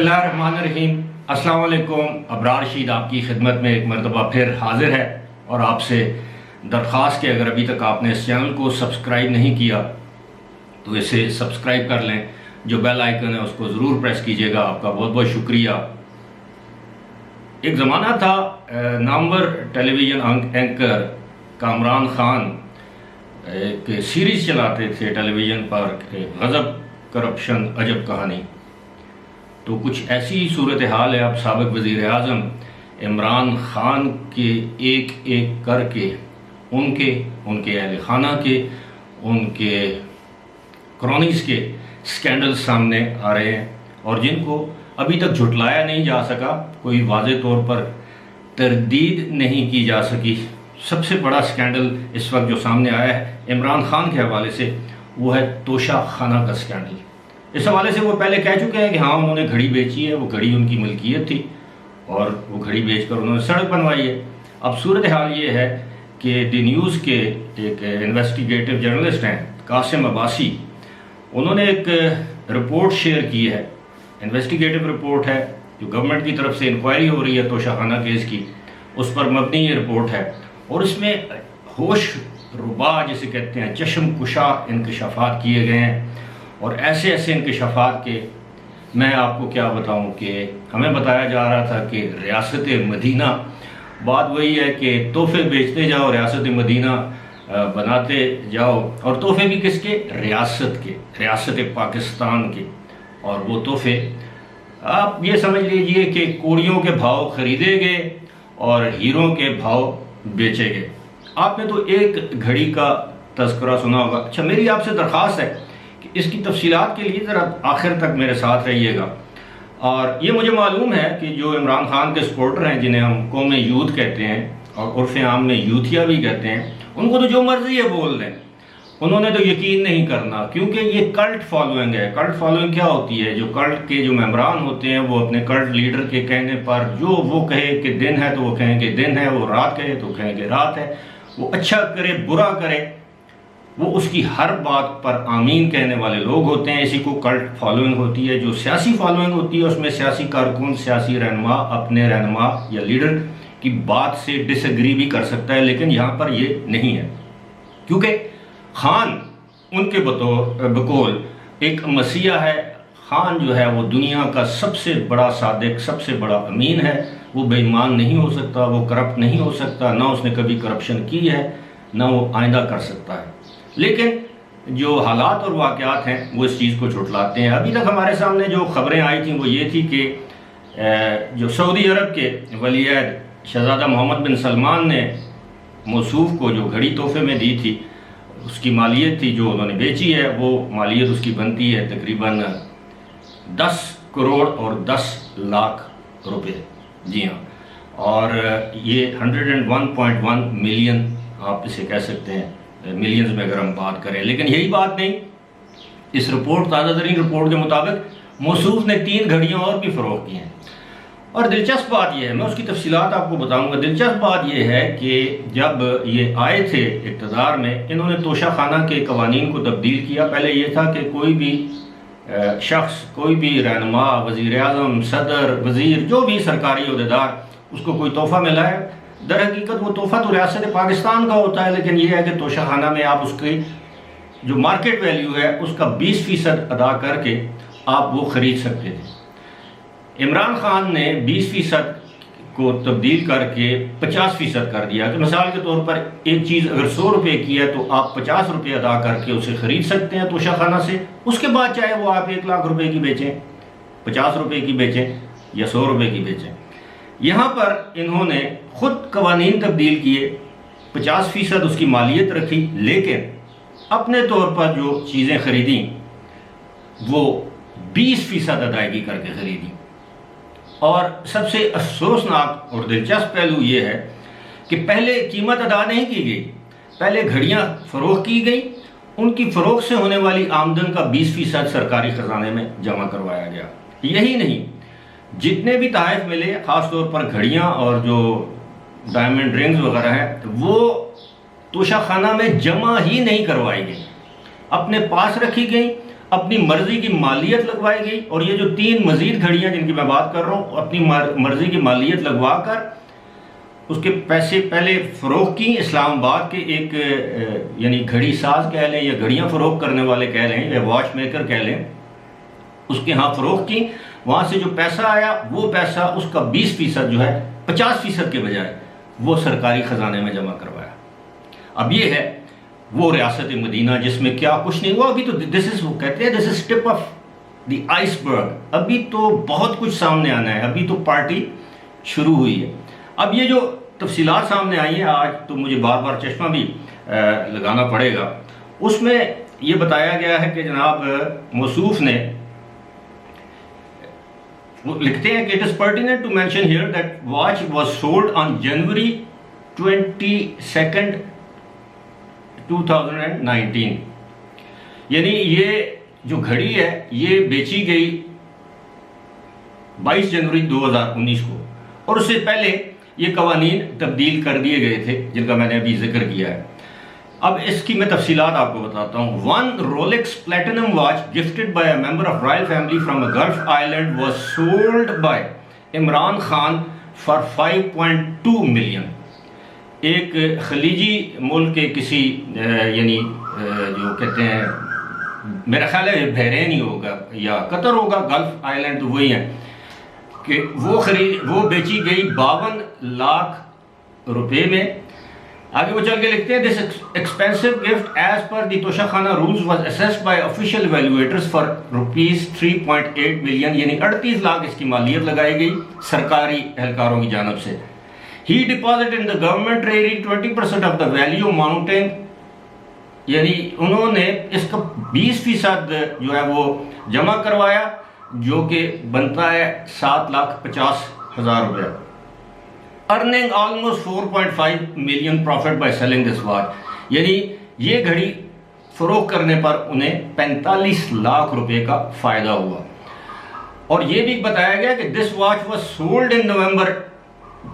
اللہ الرحمن الرحیم۔ السلام علیکم۔ ابرار رشید آپ کی خدمت میں ایک مرتبہ پھر حاضر ہے اور آپ سے درخواست کہ اگر ابھی تک آپ نے اس چینل کو سبسکرائب نہیں کیا تو اسے سبسکرائب کر لیں، جو بیل آئیکن ہے اس کو ضرور پریس کیجیے گا۔ آپ کا بہت بہت شکریہ۔ ایک زمانہ تھا نامور ٹیلی ویژن اینکر کامران خان ایک سیریز چلاتے تھے ٹیلی ویژن پر، غضب کرپشن عجب کہانی۔ تو کچھ ایسی صورتحال ہے، اب سابق وزیر اعظم عمران خان کے ایک ایک کر کے ان کے اہل خانہ کے، ان کے کرونیز کے سکینڈل سامنے آ رہے ہیں، اور جن کو ابھی تک جھٹلایا نہیں جا سکا، کوئی واضح طور پر تردید نہیں کی جا سکی۔ سب سے بڑا سکینڈل اس وقت جو سامنے آیا ہے عمران خان کے حوالے سے، وہ ہے توشہ خانہ کا سکینڈل۔ اس حوالے سے وہ پہلے کہہ چکے ہیں کہ ہاں انہوں نے گھڑی بیچی ہے، وہ گھڑی ان کی ملکیت تھی اور وہ گھڑی بیچ کر انہوں نے سڑک بنوائی ہے۔ اب صورتحال یہ ہے کہ دی نیوز کے ایک انویسٹیگیٹو جرنلسٹ ہیں قاسم عباسی، انہوں نے ایک رپورٹ شیئر کی ہے، انویسٹیگیٹو رپورٹ ہے جو گورنمنٹ کی طرف سے انکوائری ہو رہی ہے توشہ خانہ کیس کی، اس پر مبنی یہ رپورٹ ہے، اور اس میں ہوش ربا جسے کہتے ہیں چشم کشا انکشافات کیے گئے ہیں، اور ایسے انکشافات کے میں آپ کو کیا بتاؤں کہ ہمیں بتایا جا رہا تھا کہ ریاست مدینہ، بات وہی ہے کہ تحفے بیچتے جاؤ، ریاست مدینہ بناتے جاؤ، اور تحفے بھی کس کے؟ ریاست پاکستان کے، اور وہ تحفے آپ یہ سمجھ لیجئے کہ کوڑیوں کے بھاؤ خریدے گئے اور ہیروں کے بھاؤ بیچے گئے۔ آپ نے تو ایک گھڑی کا تذکرہ سنا ہوگا۔ اچھا، میری آپ سے درخواست ہے کہ اس کی تفصیلات کے لیے ذرا آخر تک میرے ساتھ رہیے گا۔ اور یہ مجھے معلوم ہے کہ جو عمران خان کے سپورٹر ہیں، جنہیں ہم قوم یوتھ کہتے ہیں اور عرف عام میں یوتھیا بھی کہتے ہیں، ان کو تو جو مرضی ہے بول دیں، انہوں نے تو یقین نہیں کرنا، کیونکہ یہ کلٹ فالوئنگ ہے۔ کلٹ فالوئنگ کیا ہوتی ہے؟ جو کلٹ کے جو ممبران ہوتے ہیں وہ اپنے کلٹ لیڈر کے کہنے پر جو وہ کہے کہ دن ہے تو وہ کہیں کہ دن ہے، وہ رات کہے تو کہیں کہ رات ہے، وہ اچھا کرے برا کرے، وہ اس کی ہر بات پر آمین کہنے والے لوگ ہوتے ہیں۔ اسی کو کلٹ فالوئنگ ہوتی ہے۔ جو سیاسی فالوئنگ ہوتی ہے اس میں سیاسی کارکن، سیاسی رہنما اپنے رہنما یا لیڈر کی بات سے ڈس ایگری بھی کر سکتا ہے، لیکن یہاں پر یہ نہیں ہے، کیونکہ خان ان کے بقول ایک مسیحا ہے۔ خان جو ہے وہ دنیا کا سب سے بڑا صادق، سب سے بڑا امین ہے، وہ بے ایمان نہیں ہو سکتا، وہ کرپٹ نہیں ہو سکتا، نہ اس نے کبھی کرپشن کی ہے، نہ وہ آئندہ کر سکتا ہے۔ لیکن جو حالات اور واقعات ہیں وہ اس چیز کو جھٹلاتے ہیں۔ ابھی تک ہمارے سامنے جو خبریں آئی تھیں وہ یہ تھی کہ جو سعودی عرب کے ولی عہد شہزادہ محمد بن سلمان نے موصوف کو جو گھڑی تحفے میں دی تھی، اس کی مالیت تھی جو انہوں نے بیچی ہے، وہ مالیت اس کی بنتی ہے تقریباً 10 کروڑ اور 10 لاکھ روپے۔ جی ہاں، اور یہ 101.1 ملین آپ اسے کہہ سکتے ہیں، ملینز میں اگر ہم بات کریں۔ لیکن یہی بات نہیں، اس رپورٹ، تازہ ترین رپورٹ کے مطابق موصوف نے 3 گھڑیاں اور بھی فروخت کی ہیں۔ اور دلچسپ بات یہ ہے، میں اس کی تفصیلات آپ کو بتاؤں گا۔ دلچسپ بات یہ ہے کہ جب یہ آئے تھے اقتدار میں، انہوں نے توشہ خانہ کے قوانین کو تبدیل کیا۔ پہلے یہ تھا کہ کوئی بھی شخص، کوئی بھی رہنما، وزیر اعظم، صدر، وزیر، جو بھی سرکاری عہدیدار، اس کو کوئی تحفہ ملا ہے، در حقیقت وہ تحفہ تو ریاست پاکستان کا ہوتا ہے، لیکن یہ ہے کہ توشہ خانہ میں آپ اس کی جو مارکیٹ ویلیو ہے اس کا 20% ادا کر کے آپ وہ خرید سکتے تھے۔ عمران خان نے 20% کو تبدیل کر کے 50% کر دیا، کہ مثال کے طور پر ایک چیز اگر 100 روپے کی ہے تو آپ 50 روپے ادا کر کے اسے خرید سکتے ہیں توشہ خانہ سے، اس کے بعد چاہے وہ آپ 1 لاکھ روپے کی بیچیں، 50 روپے کی بیچیں یا 100 روپے کی بیچیں۔ یہاں پر انہوں نے خود قوانین تبدیل کیے، 50% اس کی مالیت رکھی، لیکن اپنے طور پر جو چیزیں خریدیں وہ 20% ادائیگی کر کے خریدیں۔ اور سب سے افسوسناک اور دلچسپ پہلو یہ ہے کہ پہلے قیمت ادا نہیں کی گئی، پہلے گھڑیاں فروخت کی گئی، ان کی فروخت سے ہونے والی آمدن کا 20% سرکاری خزانے میں جمع کروایا گیا۔ یہی نہیں، جتنے بھی تحائف ملے، خاص طور پر گھڑیاں اور جو ڈائمنڈ رنگز وغیرہ ہیں، وہ توشہ خانہ میں جمع ہی نہیں کروائی گئی، اپنے پاس رکھی گئیں، اپنی مرضی کی مالیت لگوائی گئی، اور یہ جو 3 مزید گھڑیاں جن کی میں بات کر رہا ہوں اپنی مرضی کی مالیت لگوا کر اس کے پیسے پہلے فروخت کی اسلام آباد کے ایک یعنی گھڑی ساز کہہ لیں یا گھڑیاں فروخت کرنے والے کہہ لیں یا واچ میکر کہہ لیں، اس کے ہاں فروخت کی، وہاں سے جو پیسہ آیا وہ پیسہ اس کا 20% جو ہے 50% کے بجائے وہ سرکاری خزانے میں جمع کروایا۔ اب یہ ہے وہ ریاست مدینہ جس میں کیا کچھ نہیں ہوا۔ ابھی تو کہتے ہیں دس از ٹپ آف دی آئس برگ، ابھی تو بہت کچھ سامنے آنا ہے، ابھی تو پارٹی شروع ہوئی ہے۔ اب یہ جو تفصیلات سامنے آئی ہیں آج تو مجھے بار بار چشمہ بھی لگانا پڑے گا، اس میں یہ بتایا گیا ہے کہ جناب موصوف نے لکھتے ہیں کہ it is pertinent to mention here that watch was sold on January 22nd 2019، یعنی یہ جو گھڑی ہے یہ بیچی گئی 22 جنوری 2019 کو، اور اس سے پہلے یہ قوانین تبدیل کر دیے گئے تھے جن کا میں نے ابھی ذکر کیا ہے۔ اب اس کی میں تفصیلات آپ کو بتاتا ہوں۔ 1 Rolex Platinum watch gifted by a member of royal family from a Gulf island was sold by Imran Khan for 5.2 million۔ ایک خلیجی ملک کے کسی یعنی جو کہتے ہیں میرا خیال ہے بحرین ہی ہوگا یا قطر ہوگا، گلف آئلینڈ تو وہی ہیں، کہ وہ بیچی گئی 52 لاکھ روپے میں۔ آگے وہ چل کے لکھتے ہیں this expensive gift as per the Toshakhana rules was assessed by official evaluators for rupees 3.8 million, یعنی 38 لاکھ اس کی مالیت لگائی گئی سرکاری اہلکاروں کی جانب سے۔ He deposit in the government treasury 20% of the value mountain, یعنی انہوں نے اس کا 20% جو ہے وہ جمع کروایا جو کہ بنتا ہے 7,50,000 روپے۔ Earning almost 4.5 million profit by selling this watch, یعنی یہ گھڑی فروخت کرنے پر انہیں 45 لاکھ روپے کا فائدہ ہوا۔ اور یہ بھی بتایا گیا کہ this watch was sold in November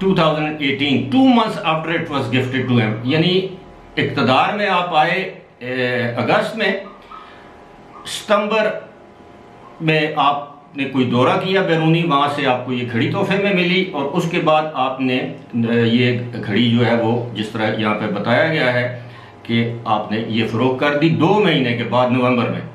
2018 2 months after it was gifted to him، یعنی اقتدار میں آپ آئے اگست میں، ستمبر میں آپ نے کوئی دورہ کیا بیرونی، وہاں سے آپ کو یہ گھڑی تحفے میں ملی، اور اس کے بعد آپ نے یہ گھڑی جو ہے وہ جس طرح یہاں پہ بتایا گیا ہے کہ آپ نے یہ فروخت کر دی 2 مہینے کے بعد نومبر میں۔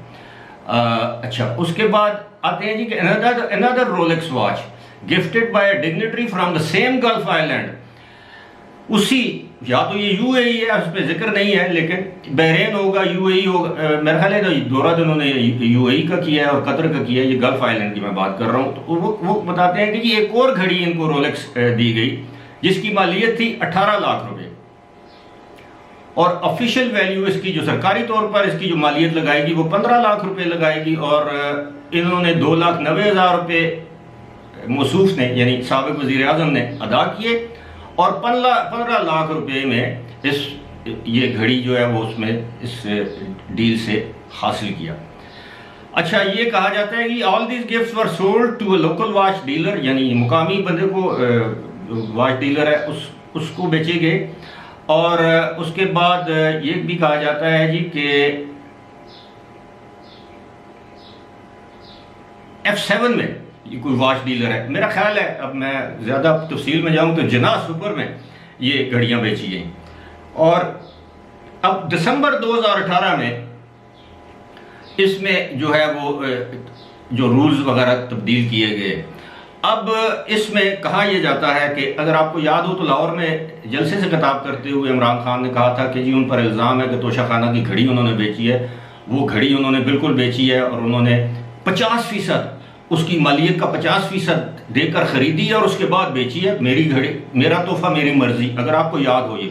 اچھا اس کے بعد آتے ہیں جی کہ another Rolex watch gifted by a dignitary from the same Gulf island، اسی یا تو یہ یو اے ای ہے، اس پہ ذکر نہیں ہے لیکن بحرین ہوگا، یو اے ای ہوگا، میرا خیال ہے دورہ تو انہوں نے یو اے ای کا کیا ہے اور قطر کا کیا ہے، یہ گلف آئلینڈ کی میں بات کر رہا ہوں۔ تو وہ بتاتے ہیں کہ یہ ایک اور گھڑی ان کو رولکس دی گئی جس کی مالیت تھی 18 لاکھ روپے، اور آفیشیل ویلیو اس کی جو سرکاری طور پر اس کی جو مالیت لگائے گی وہ 15 لاکھ روپے لگائے گی، اور انہوں نے 2,90,000 روپے موصوف نے یعنی سابق وزیر اعظم نے ادا کیے، اور 15 لاکھ روپے میں یہ گھڑی جو ہے وہ اس میں اس ڈیل سے حاصل کیا۔ اچھا یہ کہا جاتا ہے کہ all these gifts were sold to a local watch dealer, یعنی مقامی بندے کو واچ ڈیلر ہے اس کو بیچے گئے، اور اس کے بعد یہ بھی کہا جاتا ہے جی کہ F7 میں یہ کوئی واچ ڈیلر ہے، میرا خیال ہے اب میں زیادہ تفصیل میں جاؤں تو جناح سپر میں یہ گھڑیاں بیچی گئیں۔ اور اب دسمبر 2018 میں اس میں جو ہے وہ جو رولز وغیرہ تبدیل کیے گئے۔ اب اس میں کہا یہ جاتا ہے کہ اگر آپ کو یاد ہو تو لاہور میں جلسے سے خطاب کرتے ہوئے عمران خان نے کہا تھا کہ جی ان پر الزام ہے کہ توشہ خانہ کی گھڑی انہوں نے بیچی ہے، وہ گھڑی انہوں نے بالکل بیچی ہے، اور انہوں نے 50% اس کی مالیت کا 50% دے کر خریدی ہے اور اس کے بعد بیچی ہے۔ میری گھڑی، میرا تحفہ میری مرضی، اگر آپ کو یاد ہو یہ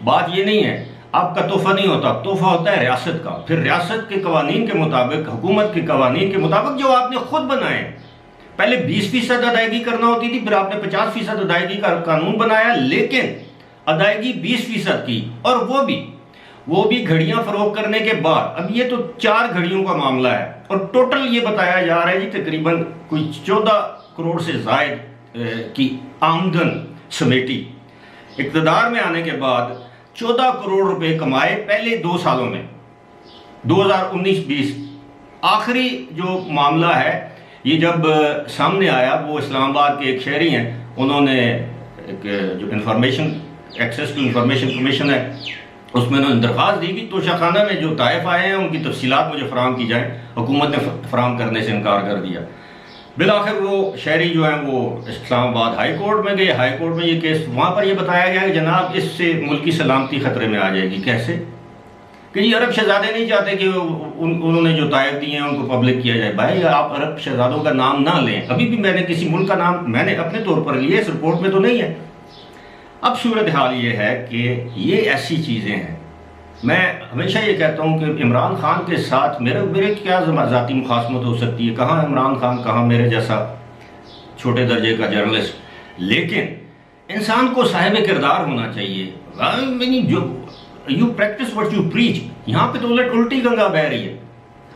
بات یہ نہیں ہے، آپ کا تحفہ نہیں ہوتا، تحفہ ہوتا ہے ریاست کا، پھر ریاست کے قوانین کے مطابق، حکومت کے قوانین کے مطابق جو آپ نے خود بنائے، پہلے 20% ادائیگی کرنا ہوتی تھی، پھر آپ نے 50% ادائیگی کا قانون بنایا، لیکن ادائیگی 20% کی، اور وہ بھی گھڑیاں فروخت کرنے کے بعد۔ اب یہ تو 4 گھڑیوں کا معاملہ ہے، اور ٹوٹل یہ بتایا جا رہا ہے جی تقریباً کوئی 14 کروڑ سے زائد کی آمدن سمیٹی۔ اقتدار میں آنے کے بعد 14 کروڑ روپے کمائے پہلے 2 سالوں میں، 2019-20 آخری جو معاملہ ہے یہ جب سامنے آیا، وہ اسلام آباد کے ایک شہری ہیں، انہوں نے ایک جو information access to information commission ہے اس میں انہوں نے درخواست دی کہ توشہ خانہ میں جو طائف آئے ہیں ان کی تفصیلات مجھے فراہم کی جائیں، حکومت نے فراہم کرنے سے انکار کر دیا۔ بالآخر وہ شہری جو ہیں وہ اسلام آباد ہائی کورٹ میں گئے، ہائی کورٹ میں یہ کیس، وہاں پر یہ بتایا گیا کہ جناب اس سے ملکی سلامتی خطرے میں آ جائے گی۔ کیسے؟ کہ یہ عرب شہزادے نہیں چاہتے کہ انہوں نے جو طائف دی ہیں ان کو پبلک کیا جائے۔ بھائی آپ عرب شہزادوں کا نام نہ لیں، ابھی بھی میں نے کسی ملک کا نام میں نے اپنے طور پر لیے، اس رپورٹ میں تو نہیں ہے۔ اب صورتحال یہ ہے کہ یہ ایسی چیزیں ہیں، میں ہمیشہ یہ کہتا ہوں کہ عمران خان کے ساتھ میرے کیا ذاتی مخاصمت ہو سکتی ہے، کہاں عمران خان، کہاں میرے جیسا چھوٹے درجے کا جرنلسٹ، لیکن انسان کو صاحب کردار ہونا چاہیے۔ جو you practice what you preach, یہاں پہ تو الٹی گنگا بہہ رہی ہے،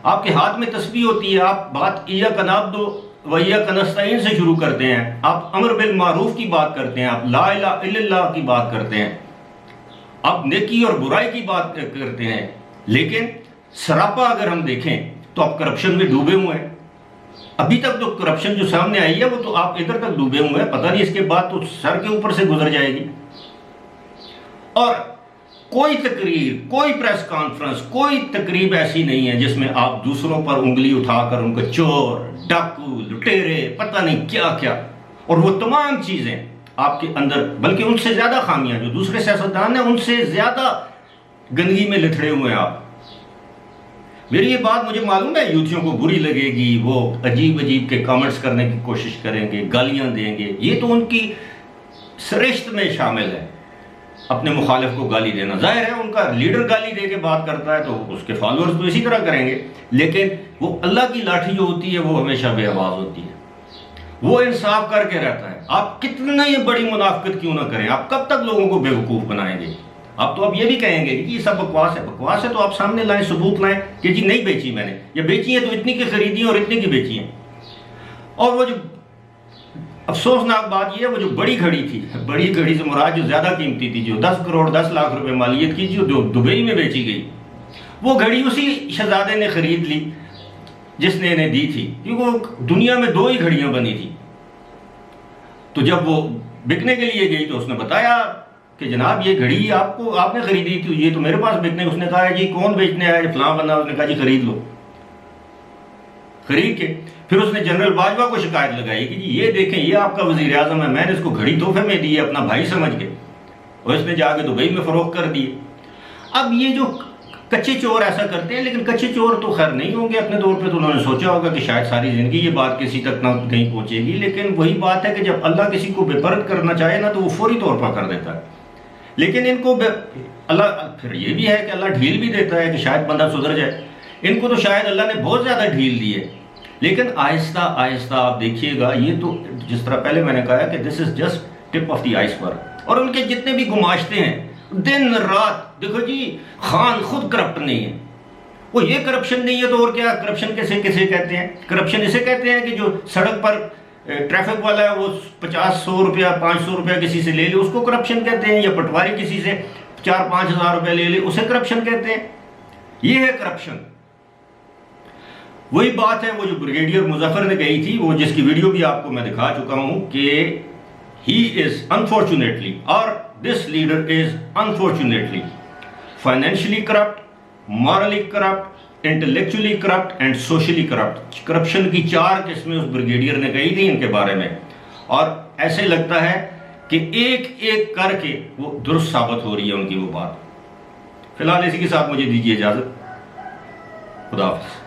آپ کے ہاتھ میں تسبیح ہوتی ہے، آپ بات ایاک نعبد و ایاک نستعین سے شروع کرتے ہیں، آپ امر بالمعروف کی بات کرتے ہیں، آپ لا الہ الا اللہ کی بات کرتے ہیں، آپ نیکی اور برائی کی بات کرتے ہیں، لیکن سراپا اگر ہم دیکھیں تو آپ کرپشن میں ڈوبے ہوئے ہیں۔ ابھی تک جو کرپشن جو سامنے آئی ہے وہ تو آپ ادھر تک ڈوبے ہوئے ہیں، پتہ نہیں اس کے بعد تو سر کے اوپر سے گزر جائے گی۔ اور کوئی تقریر، کوئی پریس کانفرنس، کوئی تقریب ایسی نہیں ہے جس میں آپ دوسروں پر انگلی اٹھا کر ان کو چور، ڈاکو، لٹیرے، پتہ نہیں کیا کیا، اور وہ تمام چیزیں آپ کے اندر، بلکہ ان سے زیادہ خامیاں جو دوسرے سیاستدان ہیں ان سے زیادہ گندگی میں لتھڑے ہوئے ہیں آپ۔ میری یہ بات مجھے معلوم ہے یوتھیوں کو بری لگے گی، وہ عجیب کے کامنٹس کرنے کی کوشش کریں گے، گالیاں دیں گے، یہ تو ان کی سرشت میں شامل ہے، اپنے مخالف کو گالی دینا۔ ظاہر ہے ان کا لیڈر گالی دے کے بات کرتا ہے تو اس کے فالوورز تو اسی طرح کریں گے، لیکن وہ اللہ کی لاٹھی جو ہوتی ہے وہ ہمیشہ بے آواز ہوتی ہے، وہ انصاف کر کے رہتا ہے۔ آپ کتنا ہی بڑی منافقت کیوں نہ کریں، آپ کب تک لوگوں کو بیوقوف بنائیں گے؟ آپ تو اب یہ بھی کہیں گے کہ یہ سب بکواس ہے، بکواس ہے تو آپ سامنے لائیں، ثبوت لائیں کہ جی نہیں بیچی میں نے، یا بیچی ہیں تو اتنی کی خریدی اور اتنی کی بیچی ہیں۔ اور وہ جو افسوسناک بات یہ ہے، وہ جو بڑی گھڑی تھی، بڑی گھڑی سے مراد جو زیادہ قیمتی تھی، جو 10 کروڑ 10 لاکھ روپے مالیت کی، جو دبئی میں بیچی گئی، وہ گھڑی اسی شہزادے نے خرید لی جس نے انہیں دی تھی، کیونکہ دنیا میں 2 ہی گھڑیاں بنی تھی۔ تو جب وہ بکنے کے لیے گئی تو اس نے بتایا کہ جناب یہ گھڑی آپ نے خریدی تھی، یہ تو میرے پاس بکنے، اس نے کہا جی کون بیچنے آیا، فلاں بندہ، اس نے کہا جی خرید لو۔ خرید کے پھر اس نے جنرل باجوہ کو شکایت لگائی کہ جی یہ دیکھیں یہ آپ کا وزیر اعظم ہے، میں نے اس کو گھڑی تحفے میں دی ہے اپنا بھائی سمجھ کے، اور اس نے جا کے دبئی میں فروخت کر دی۔ اب یہ جو کچے چور ایسا کرتے ہیں، لیکن کچے چور تو خیر نہیں ہوں گے اپنے طور پہ، تو انہوں نے سوچا ہوگا کہ شاید ساری زندگی یہ بات کسی تک نہ کہیں پہنچے گی، لیکن وہی بات ہے کہ جب اللہ کسی کو بے پرد کرنا چاہے نا تو وہ فوری طور پر کر دیتا ہے۔ لیکن ان کو اللہ پھر یہ بھی ہے کہ اللہ ڈھیل بھی دیتا ہے کہ شاید بندہ سدھر جائے، ان کو تو شاید اللہ نے بہت زیادہ ڈھیل دی ہے، لیکن آہستہ آہستہ آپ دیکھیے گا، یہ تو جس طرح پہلے میں نے کہا کہ this is just tip of the iceberg, اور ان کے جتنے بھی گماشتے ہیں دن رات، دیکھو جی خان خود کرپٹ نہیں ہے، وہ یہ کرپشن نہیں ہے تو اور کیا؟ کرپشن کسے کہتے ہیں؟ کرپشن اسے کہتے ہیں کہ جو سڑک پر ٹریفک والا ہے وہ 50-100 روپیہ 500 روپیہ کسی سے لے لے، اس کو کرپشن کہتے ہیں، یا پٹواری کسی سے 4-5 ہزار روپیہ لے لے، اسے کرپشن کہتے ہیں۔ یہ ہے کرپشن۔ وہی بات ہے وہ جو بریگیڈیئر مظفر نے کہی تھی، وہ جس کی ویڈیو بھی آپ کو میں دکھا چکا ہوں، کہ ہی از انفارچونیٹلی، اور this leader is unfortunately financially corrupt, morally corrupt, intellectually corrupt and socially corrupt. Corruption کی 4 قسمیں اس بریگیڈیئر نے کہی تھی ان کے بارے میں، اور ایسے لگتا ہے کہ ایک ایک کر کے وہ درست ثابت ہو رہی ہے ان کی وہ بات۔ فی الحال اسی کے ساتھ مجھے دیجیے اجازت، خدا حافظ۔